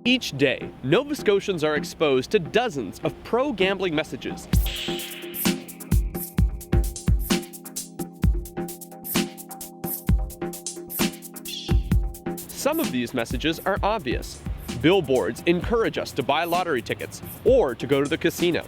Each day, Nova Scotians are exposed to dozens of pro-gambling messages. Some of these messages are obvious. Billboards encourage us to buy lottery tickets or to go to the casino.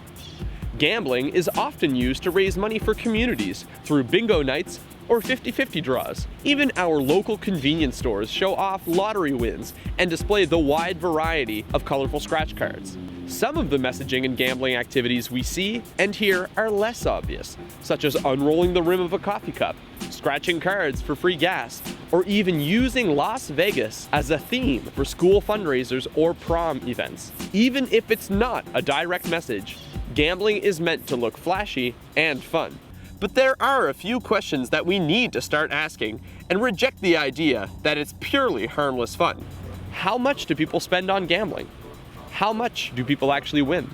Gambling is often used to raise money for communities through bingo nights or 50-50 draws. Even our local convenience stores show off lottery wins and display the wide variety of colorful scratch cards. Some of the messaging and gambling activities we see and hear are less obvious, such as unrolling the rim of a coffee cup, scratching cards for free gas, or even using Las Vegas as a theme for school fundraisers or prom events. Even if it's not a direct message, gambling is meant to look flashy and fun. But there are a few questions that we need to start asking and reject the idea that it's purely harmless fun. How much do people spend on gambling? How much do people actually win?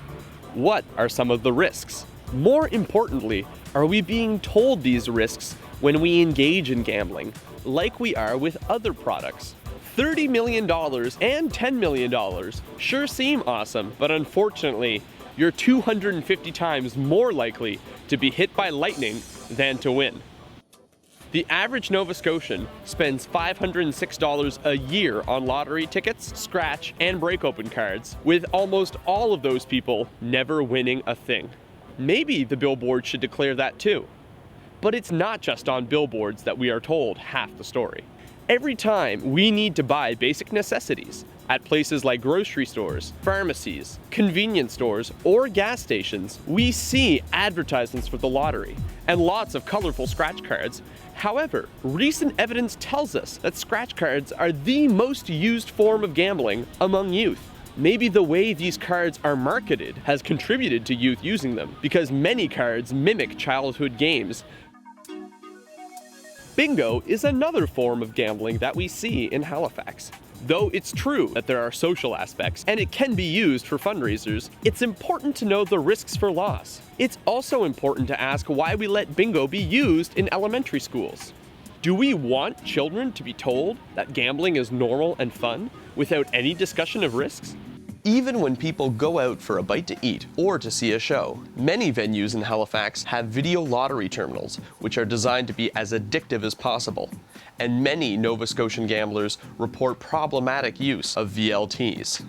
What are some of the risks? More importantly, are we being told these risks when we engage in gambling, like we are with other products? $30 million and $10 million sure seem awesome, but unfortunately, you're 250 times more likely to be hit by lightning than to win. The average Nova Scotian spends $506 a year on lottery tickets, scratch, and break-open cards, with almost all of those people never winning a thing. Maybe the billboard should declare that too. But it's not just on billboards that we are told half the story. Every time we need to buy basic necessities at places like grocery stores, pharmacies, convenience stores, or gas stations, we see advertisements for the lottery and lots of colorful scratch cards. However, recent evidence tells us that scratch cards are the most used form of gambling among youth. Maybe the way these cards are marketed has contributed to youth using them, because many cards mimic childhood games. Bingo is another form of gambling that we see in Halifax. Though it's true that there are social aspects and it can be used for fundraisers, it's important to know the risks for loss. It's also important to ask why we let bingo be used in elementary schools. Do we want children to be told that gambling is normal and fun without any discussion of risks? Even when people go out for a bite to eat or to see a show, many venues in Halifax have video lottery terminals, which are designed to be as addictive as possible. And many Nova Scotian gamblers report problematic use of VLTs.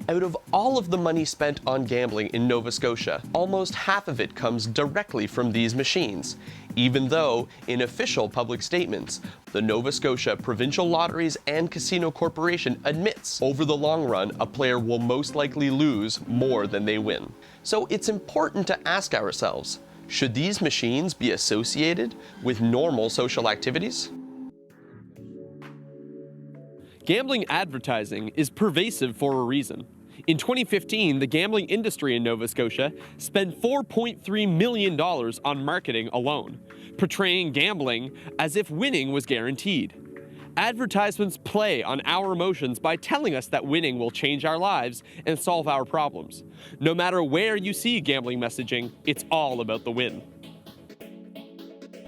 Out of all of the money spent on gambling in Nova Scotia, almost half of it comes directly from these machines, even though, in official public statements, the Nova Scotia Provincial Lotteries and Casino Corporation admits over the long run a player will most likely lose more than they win. So it's important to ask ourselves, should these machines be associated with normal social activities? Gambling advertising is pervasive for a reason. In 2015, the gambling industry in Nova Scotia spent $4.3 million on marketing alone, portraying gambling as if winning was guaranteed. Advertisements play on our emotions by telling us that winning will change our lives and solve our problems. No matter where you see gambling messaging, it's all about the win.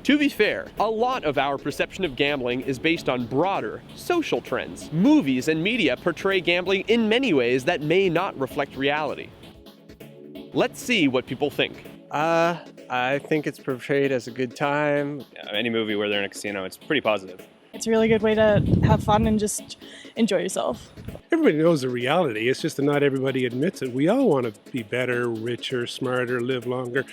To be fair, a lot of our perception of gambling is based on broader social trends. Movies and media portray gambling in many ways that may not reflect reality. Let's see what people think. I think it's portrayed as a good time. Yeah, any movie where they're in a casino, it's pretty positive. It's a really good way to have fun and just enjoy yourself. Everybody knows the reality. It's just that not everybody admits it. We all want to be better, richer, smarter, live longer.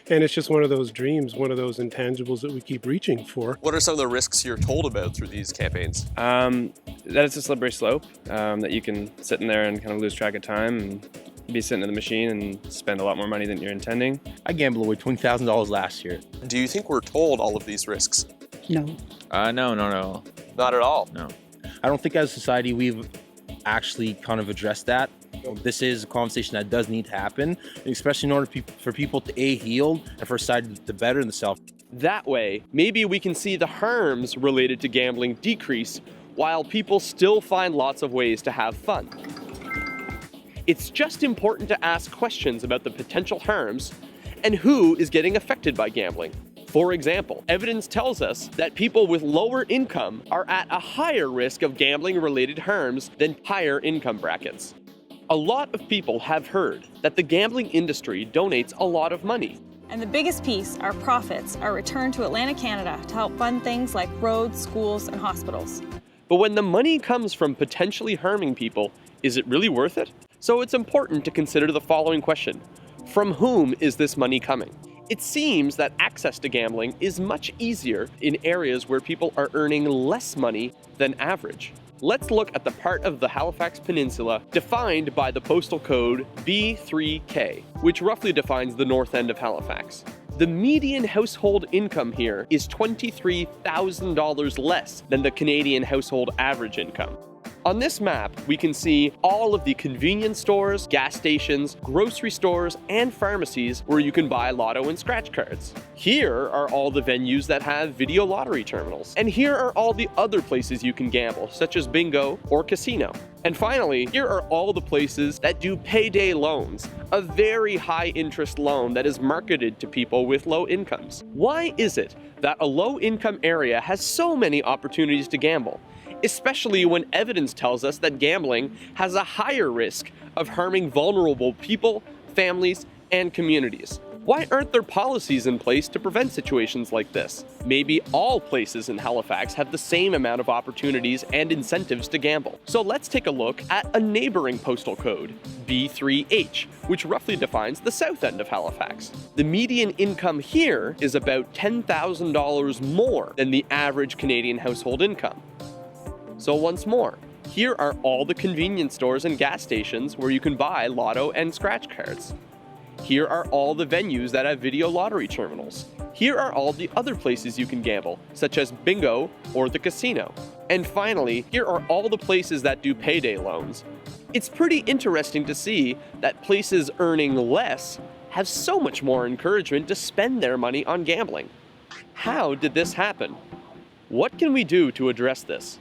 And it's just one of those dreams, one of those intangibles that we keep reaching for. What are some of the risks you're told about through these campaigns? That it's a slippery slope, that you can sit in there and kind of lose track of time and be sitting in the machine and spend a lot more money than you're intending. I gambled away $20,000 last year. Do you think we're told all of these risks? No. No. Not at all. No. I don't think as a society we've actually kind of addressed that. This is a conversation that does need to happen, especially in order for people to A, heal, and for society to better themselves. That way, maybe we can see the harms related to gambling decrease while people still find lots of ways to have fun. It's just important to ask questions about the potential harms and who is getting affected by gambling. For example, evidence tells us that people with lower income are at a higher risk of gambling-related harms than higher income brackets. A lot of people have heard that the gambling industry donates a lot of money. And the biggest piece, our profits, are returned to Atlantic Canada to help fund things like roads, schools, and hospitals. But when the money comes from potentially harming people, is it really worth it? So it's important to consider the following question. From whom is this money coming? It seems that access to gambling is much easier in areas where people are earning less money than average. Let's look at the part of the Halifax Peninsula defined by the postal code B3K, which roughly defines the north end of Halifax. The median household income here is $23,000 less than the Canadian household average income. On this map, we can see all of the convenience stores, gas stations, grocery stores, and pharmacies where you can buy lotto and scratch cards. Here are all the venues that have video lottery terminals. And here are all the other places you can gamble, such as bingo or casino. And finally, here are all the places that do payday loans, a very high interest loan that is marketed to people with low incomes. Why is it that a low income area has so many opportunities to gamble? Especially when evidence tells us that gambling has a higher risk of harming vulnerable people, families, and communities. Why aren't there policies in place to prevent situations like this? Maybe all places in Halifax have the same amount of opportunities and incentives to gamble. So let's take a look at a neighboring postal code, B3H, which roughly defines the south end of Halifax. The median income here is about $10,000 more than the average Canadian household income. So once more, here are all the convenience stores and gas stations where you can buy lotto and scratch cards. Here are all the venues that have video lottery terminals. Here are all the other places you can gamble, such as bingo or the casino. And finally, here are all the places that do payday loans. It's pretty interesting to see that places earning less have so much more encouragement to spend their money on gambling. How did this happen? What can we do to address this?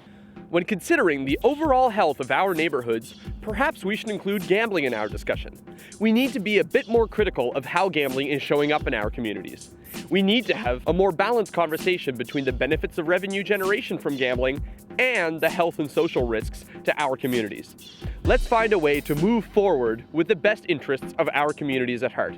When considering the overall health of our neighborhoods, perhaps we should include gambling in our discussion. We need to be a bit more critical of how gambling is showing up in our communities. We need to have a more balanced conversation between the benefits of revenue generation from gambling and the health and social risks to our communities. Let's find a way to move forward with the best interests of our communities at heart.